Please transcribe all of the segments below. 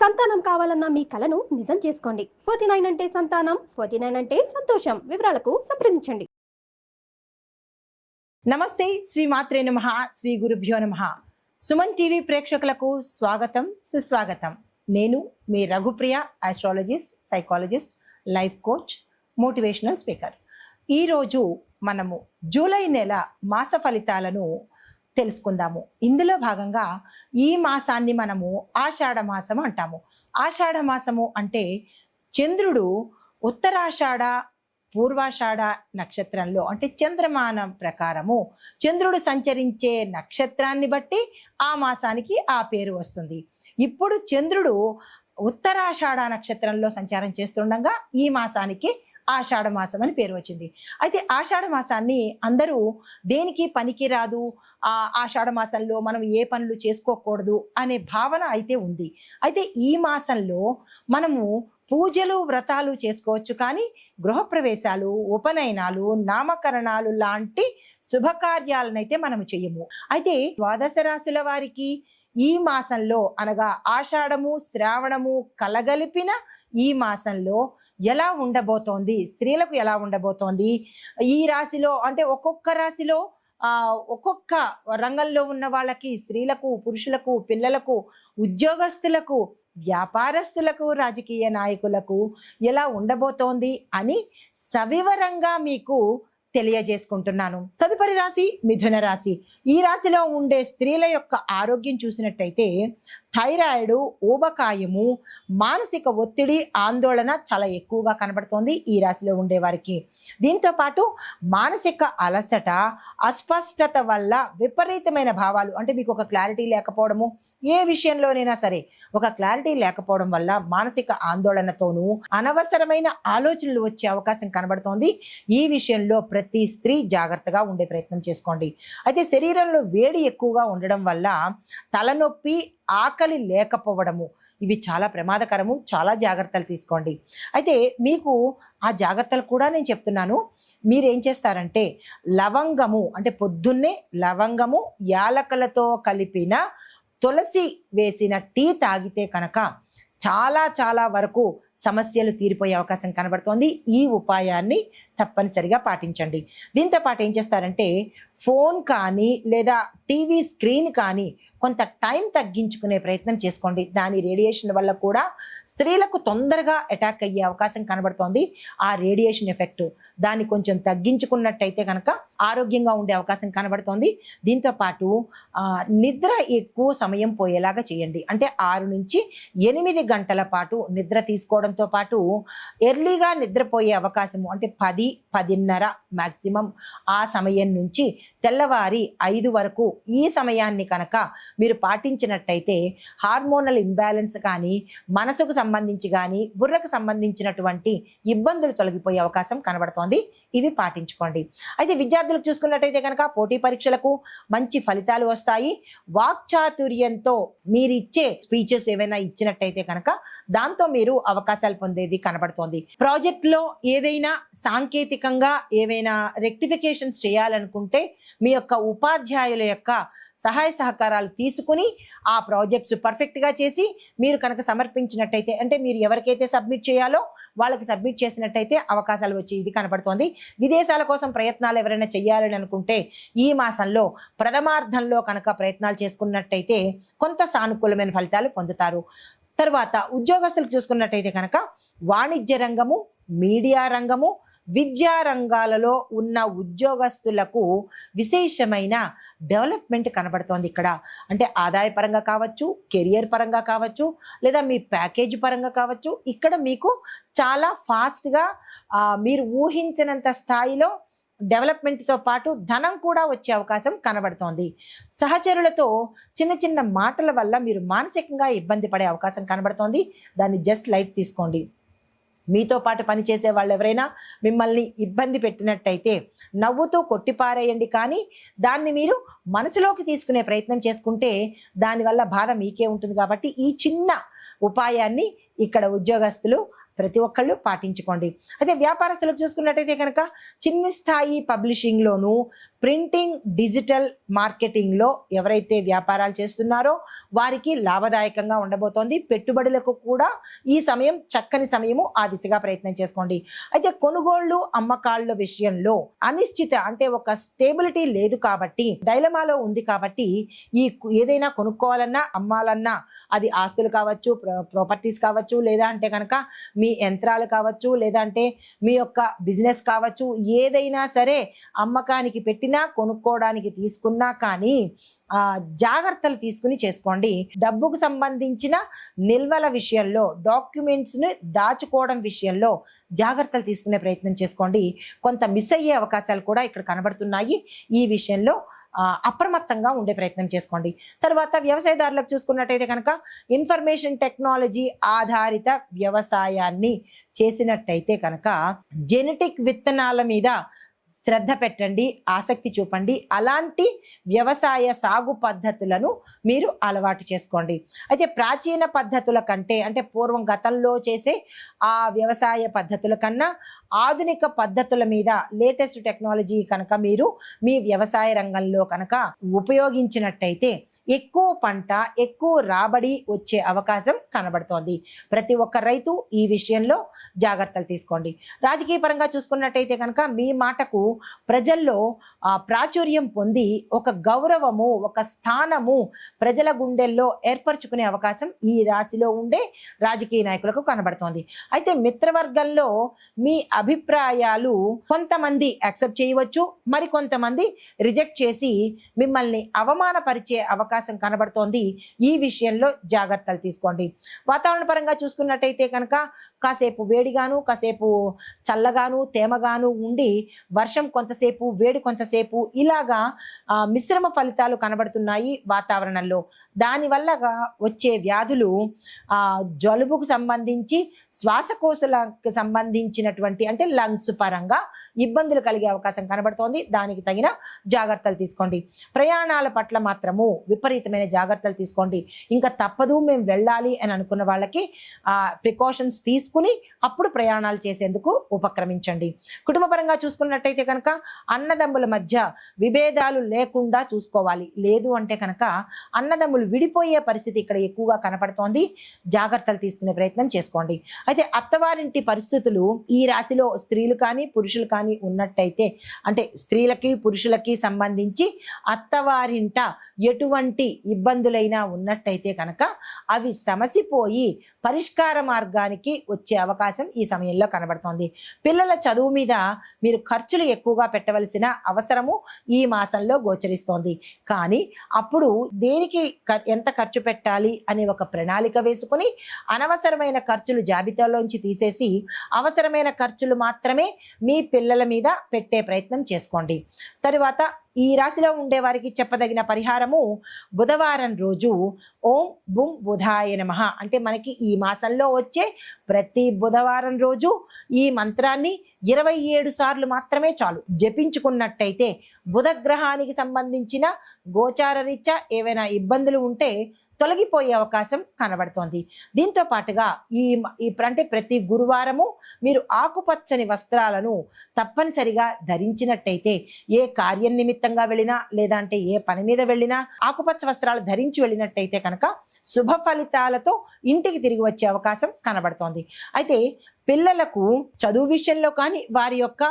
సంతానం కావాలన్న మీ కలను నిజం చేసుకోండి. 49 అంటే సంతానం, 49 అంటే సంతోషం. వివరాలకు సంప్రదించండి. నమస్తే, శ్రీ మాత్రే నమః, శ్రీ గురుభ్యో నమః. సుమన్ టీవీ ప్రేక్షకులకు స్వాగతం, సుస్వాగతం. నేను మీ Raghupriya, astrologist, psychologist, life coach, motivational speaker. ఈరోజు మనము జూలై నెల మాస ఫలితాలను తెలుసుకుందాము. ఇందులో భాగంగా ఈ మాసాన్ని మనము ఆషాఢ మాసం అంటాము. ఆషాఢ మాసము అంటే చంద్రుడు ఉత్తరాషాఢ పూర్వాషాఢ నక్షత్రంలో, అంటే చంద్రమానం ప్రకారము చంద్రుడు సంచరించే నక్షత్రాన్ని బట్టి ఆ మాసానికి ఆ పేరు వస్తుంది. ఇప్పుడు చంద్రుడు ఉత్తరాషాఢ నక్షత్రంలో సంచారం చేస్తుండగా ఈ మాసానికి ఆషాఢ మాసం అని పేరు వచ్చింది. అయితే ఆషాఢ మాసాన్ని అందరూ దేనికి పనికిరాదు, ఆషాఢ మాసంలో మనం ఏ పనులు చేసుకోకూడదు అనే భావన అయితే ఉంది. అయితే ఈ మాసంలో మనము పూజలు వ్రతాలు చేసుకోవచ్చు, కానీ గృహప్రవేశాలు, ఉపనయనాలు, నామకరణాలు లాంటి శుభకార్యాలనైతే మనము చెయ్యము. అయితే ద్వాదశ రాశుల వారికి ఈ మాసంలో అనగా ఆషాఢము శ్రావణము కలగలిపిన ఈ మాసంలో ఎలా ఉండబోతోంది, స్త్రీలకు ఎలా ఉండబోతోంది, ఈ రాశిలో అంటే ఒక్కొక్క రాశిలో ఒక్కొక్క రంగంలో ఉన్న వాళ్ళకి, స్త్రీలకు, పురుషులకు, పిల్లలకు, ఉద్యోగస్తులకు, వ్యాపారస్తులకు, రాజకీయ నాయకులకు ఎలా ఉండబోతోంది అని సవివరంగా మీకు తెలియజేసుకుంటున్నాను. తదుపరి రాశి మిథున రాశి. ఈ రాశిలో ఉండే స్త్రీల యొక్క ఆరోగ్యం చూసినట్టయితే థైరాయిడ్, ఊబకాయము, మానసిక ఒత్తిడి, ఆందోళన చాలా ఎక్కువగా కనబడుతోంది ఈ రాశిలో ఉండే వారికి. దీంతో పాటు మానసిక అలసట, అస్పష్టత వల్ల విపరీతమైన భావాలు, అంటే మీకు ఒక క్లారిటీ లేకపోవడము, ఏ విషయంలోనైనా సరే ఒక క్లారిటీ లేకపోవడం వల్ల మానసిక ఆందోళనతోనూ అనవసరమైన ఆలోచనలు వచ్చే అవకాశం కనబడుతోంది. ఈ విషయంలో ప్రతి స్త్రీ జాగ్రత్తగా ఉండే ప్రయత్నం చేసుకోండి. అయితే శరీరంలో వేడి ఎక్కువగా ఉండడం వల్ల తలనొప్పి, ఆకలి లేకపోవడము, ఇవి చాలా ప్రమాదకరము. చాలా జాగ్రత్తలు తీసుకోండి. అయితే మీకు ఆ జాగ్రత్తలు కూడా నేను చెప్తున్నాను. మీరేం చేస్తారంటే లవంగము, అంటే పొద్దున్నే లవంగము, యాలకులతో కలిపిన తులసి వేసిన టీ తాగితే కనుక చాలా చాలా వరకు సమస్యలు తీరిపోయే అవకాశం కనబడుతోంది. ఈ ఉపాయాన్ని తప్పనిసరిగా పాటించండి. దీంతో పాటు ఏం చేస్తారంటే ఫోన్ కానీ లేదా టీవీ స్క్రీన్ కానీ కొంత టైం తగ్గించుకునే ప్రయత్నం చేసుకోండి. దాని రేడియేషన్ వల్ల కూడా స్త్రీలకు తొందరగా అటాక్ అయ్యే అవకాశం కనబడుతోంది. ఆ రేడియేషన్ ఎఫెక్ట్ దాన్ని కొంచెం తగ్గించుకున్నట్టయితే కనుక ఆరోగ్యంగా ఉండే అవకాశం కనబడుతోంది. దీంతో పాటు నిద్ర ఎక్కువ సమయం పోయేలాగా చేయండి. అంటే 6 నుంచి 8 గంటల పాటు నిద్ర తీసుకోవడంతో పాటు ఎర్లీగా నిద్రపోయే అవకాశము, అంటే 10, 10:30 మ్యాక్సిమం ఆ సమయం నుంచి తెల్లవారి 5 వరకు ఈ సమయాన్ని కనుక మీరు పాటించినట్టయితే హార్మోనల్ ఇంబ్యాలెన్స్ కానీ, మనసుకు సంబంధించి కానీ, బుర్రకు సంబంధించినటువంటి ఇబ్బందులు తొలగిపోయే అవకాశం కనబడుతోంది. ఇవి పాటించుకోండి. అయితే విద్యార్థులకు చూసుకున్నట్టయితే కనుక పోటీ పరీక్షలకు మంచి ఫలితాలు వస్తాయి. వాక్చాతుర్యంతో మీరిచ్చే స్పీచెస్ ఏవైనా ఇచ్చినట్టయితే కనుక దాంతో మీరు అవకాశాలు పొందేది కనబడుతోంది. ప్రాజెక్ట్లో ఏదైనా సాంకేతికంగా ఏవైనా రెక్టిఫికేషన్స్ చేయాలనుకుంటే మీ యొక్క ఉపాధ్యాయుల యొక్క సహాయ సహకారాలు తీసుకుని ఆ ప్రాజెక్ట్స్ పర్ఫెక్ట్గా చేసి మీరు కనుక సమర్పించినట్టయితే, అంటే మీరు ఎవరికైతే సబ్మిట్ చేయాలో వాళ్ళకి సబ్మిట్ చేసినట్టయితే అవకాశాలు వచ్చి ఇది కనబడుతోంది. విదేశాల కోసం ప్రయత్నాలు ఎవరైనా చేయాలని అనుకుంటే ఈ మాసంలో ప్రథమార్థంలో కనుక ప్రయత్నాలు చేసుకున్నట్టయితే కొంత సానుకూలమైన ఫలితాలు పొందుతారు. తర్వాత ఉద్యోగస్తులకు చూసుకున్నట్టయితే కనుక వాణిజ్య రంగము, మీడియా రంగము, విద్యా రంగాలలో ఉన్న ఉద్యోగస్తులకు విశేషమైన డెవలప్మెంట్ కనబడుతోంది ఇక్కడ. అంటే ఆదాయ పరంగా కావచ్చు, కెరియర్ పరంగా కావచ్చు, లేదా మీ ప్యాకేజ్ పరంగా కావచ్చు, ఇక్కడ మీకు చాలా ఫాస్ట్గా మీరు ఊహించినంత స్థాయిలో డెవలప్మెంట్తో పాటు ధనం కూడా వచ్చే అవకాశం కనబడుతోంది. సహచరులతో చిన్న చిన్న మాటల వల్ల మీరు మానసికంగా ఇబ్బంది పడే అవకాశం కనబడుతోంది. దాన్ని జస్ట్ లైట్ తీసుకోండి. మీతో పాటు పనిచేసే వాళ్ళు ఎవరైనా మిమ్మల్ని ఇబ్బంది పెట్టినట్టయితే నవ్వుతూ కొట్టిపారేయండి, కానీ దాన్ని మీరు మనసులోకి తీసుకునే ప్రయత్నం చేసుకుంటే దానివల్ల బాధ మీకే ఉంటుంది. కాబట్టి ఈ చిన్న ఉపాయాన్ని ఇక్కడ ఉద్యోగస్తులు ప్రతి ఒక్కళ్ళు పాటించుకోండి. అయితే వ్యాపారస్తులకు చూసుకున్నట్టయితే కనుక చిన్న స్థాయి పబ్లిషింగ్లోను, ప్రింటింగ్, డిజిటల్ మార్కెటింగ్లో ఎవరైతే వ్యాపారాలు చేస్తున్నారో వారికి లాభదాయకంగా ఉండబోతోంది. పెట్టుబడులకు కూడా ఈ సమయం చక్కని సమయము, ఆ దిశగా ప్రయత్నం చేసుకోండి. అయితే కొనుగోళ్లు అమ్మకాళ్ళ విషయంలో అనిశ్చిత, అంటే ఒక స్టేబిలిటీ లేదు కాబట్టి, డైలమాలో ఉంది కాబట్టి, ఏదైనా కొనుక్కోవాలన్నా అమ్మాలన్నా అది ఆస్తులు కావచ్చు, ప్రాపర్టీస్ కావచ్చు, లేదా అంటే కనుక మీ యంత్రాలు కావచ్చు, లేదా అంటే మీ యొక్క బిజినెస్ కావచ్చు, ఏదైనా సరే అమ్మకానికి పెట్టినా కొనుక్కోవడానికి తీసుకున్నా కానీ జాగ్రత్తలు తీసుకుని చేసుకోండి. డబ్బుకు సంబంధించిన నిల్వల విషయంలో, డాక్యుమెంట్స్ని దాచుకోవడం విషయంలో జాగ్రత్తలు తీసుకునే ప్రయత్నం చేసుకోండి. కొంత మిస్ అయ్యే అవకాశాలు కూడా ఇక్కడ కనబడుతున్నాయి. ఈ విషయంలో అప్రమత్తంగా ఉండే ప్రయత్నం చేసుకోండి. తర్వాత వ్యవసాయదారులకు చూసుకున్నట్టయితే కనుక ఇన్ఫర్మేషన్ టెక్నాలజీ ఆధారిత వ్యవసాయాన్ని చేసినట్టయితే కనుక జెనెటిక్ విత్తనాల మీద శ్రద్ధ పెట్టండి, ఆసక్తి చూపండి. అలాంటి వ్యవసాయ సాగు పద్ధతులను మీరు అలవాటు చేసుకోండి. అయితే ప్రాచీన పద్ధతుల కంటే, అంటే పూర్వం గతంలో చేసే ఆ వ్యవసాయ పద్ధతుల కన్నా ఆధునిక పద్ధతుల మీద, లేటెస్ట్ టెక్నాలజీ కనుక మీరు మీ వ్యవసాయ రంగంలో కనుక ఉపయోగించినట్టయితే ఎక్కువ పంట, ఎక్కువ రాబడి వచ్చే అవకాశం కనబడుతోంది. ప్రతి ఒక్క రైతు ఈ విషయంలో జాగ్రత్తలు తీసుకోండి. రాజకీయ పరంగా చూసుకున్నట్టయితే కనుక మీ మాటకు ప్రజల్లో ప్రాచుర్యం పొంది ఒక గౌరవము, ఒక స్థానము ప్రజల గుండెల్లో ఏర్పరచుకునే అవకాశం ఈ రాశిలో ఉండే రాజకీయ నాయకులకు కనబడుతోంది. అయితే మిత్రవర్గంలో మీ అభిప్రాయాలు కొంతమంది యాక్సెప్ట్ చేయవచ్చు, మరి కొంతమంది రిజెక్ట్ చేసి మిమ్మల్ని అవమానపరిచే అవకాశం కనబడుతోంది. ఈ విషయంలో జాగ్రత్తలు తీసుకోండి. వాతావరణ పరంగా చూసుకున్నట్టయితే కనుక కాసేపు వేడిగాను, కాసేపు చల్లగాను, తేమగాను ఉండి వర్షం కొంతసేపు, వేడి కొంతసేపు, ఇలాగా మిశ్రమ ఫలితాలు కనబడుతున్నాయి వాతావరణంలో. దానివల్ల వచ్చే వ్యాధులు జలుబుకు సంబంధించి, శ్వాసకోశాలకు సంబంధించినటువంటి, అంటే లంగ్స్ పరంగా ఇబ్బందులు కలిగే అవకాశం కనబడుతోంది. దానికి తగిన జాగ్రత్తలు తీసుకోండి. ప్రయాణాల పట్ల మాత్రము విపరీతమైన జాగ్రత్తలు తీసుకోండి. ఇంకా తప్పదు మేము వెళ్ళాలి అని అనుకున్న వాళ్ళకి ప్రికాషన్స్ తీసుకుని అప్పుడు ప్రయాణాలు చేసేందుకు ఉపక్రమించండి. కుటుంబ పరంగా చూసుకున్నట్టయితే కనుక అన్నదమ్ముల మధ్య విభేదాలు లేకుండా చూసుకోవాలి. లేదు అంటే కనుక అన్నదమ్ములు విడిపోయే పరిస్థితి ఇక్కడ ఎక్కువగా కనపడుతోంది. జాగ్రత్తలు తీసుకునే ప్రయత్నం చేసుకోండి. అయితే అత్తవారింటి పరిస్థితులు ఈ రాశిలో స్త్రీలు కానీ పురుషులు కానీ ఉన్నట్టయితే, అంటే స్త్రీలకి పురుషులకి సంబంధించి అత్తవారింట ఎటువంటి ఇబ్బందులైనా ఉన్నట్టయితే కనుక అవి సమసిపోయి పరిష్కార మార్గానికి వచ్చే అవకాశం ఈ సమయంలో కనబడుతోంది. పిల్లల చదువు మీద మీరు ఖర్చులు ఎక్కువగా పెట్టవలసిన అవసరము ఈ మాసంలో గోచరిస్తోంది. కానీ అప్పుడు దేనికి ఎంత ఖర్చు పెట్టాలి అనే ఒక ప్రణాళిక వేసుకుని అనవసరమైన ఖర్చులు జాబితాలోంచి తీసేసి అవసరమైన ఖర్చులు మాత్రమే మీ పిల్లల మీద పెట్టే ప్రయత్నం చేసుకోండి. తరువాత ఈ రాశిలో ఉండే వారికి చెప్పదగిన పరిహారము, బుధవారం రోజు ఓం బుం బుధాయ నమః, అంటే మనకి ఈ మాసంలో వచ్చే ప్రతి బుధవారం రోజు ఈ మంత్రాన్ని 27 సార్లు మాత్రమే చాలు జపించుకున్నట్టయితే బుధగ్రహానికి సంబంధించిన గోచార రీత్యా ఏవైనా ఇబ్బందులు ఉంటే తొలగిపోయే అవకాశం కనబడుతోంది. దీంతో పాటుగా అంటే ప్రతి గురువారము మీరు ఆకుపచ్చని వస్త్రాలను తప్పనిసరిగా ధరించినట్టయితే, ఏ కార్యం నిమిత్తంగా వెళ్ళినా లేదంటే ఏ పని మీద వెళ్ళినా ఆకుపచ్చ వస్త్రాలు ధరించి వెళ్ళినట్టయితే కనుక శుభ ఫలితాలతో ఇంటికి తిరిగి వచ్చే అవకాశం కనబడుతోంది. అయితే పిల్లలకు చదువు విషయంలో కానీ వారి యొక్క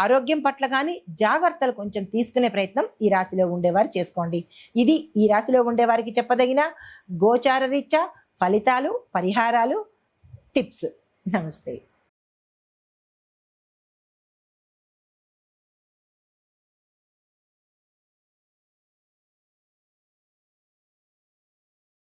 ఆరోగ్యం పట్ల కానీ జాగ్రత్తలు కొంచెం తీసుకునే ప్రయత్నం ఈ రాశిలో ఉండేవారు చేసుకోండి. ఇది ఈ రాశిలో ఉండేవారికి చెప్పదగిన గోచార రీత్యా ఫలితాలు, పరిహారాలు, టిప్స్. నమస్తే.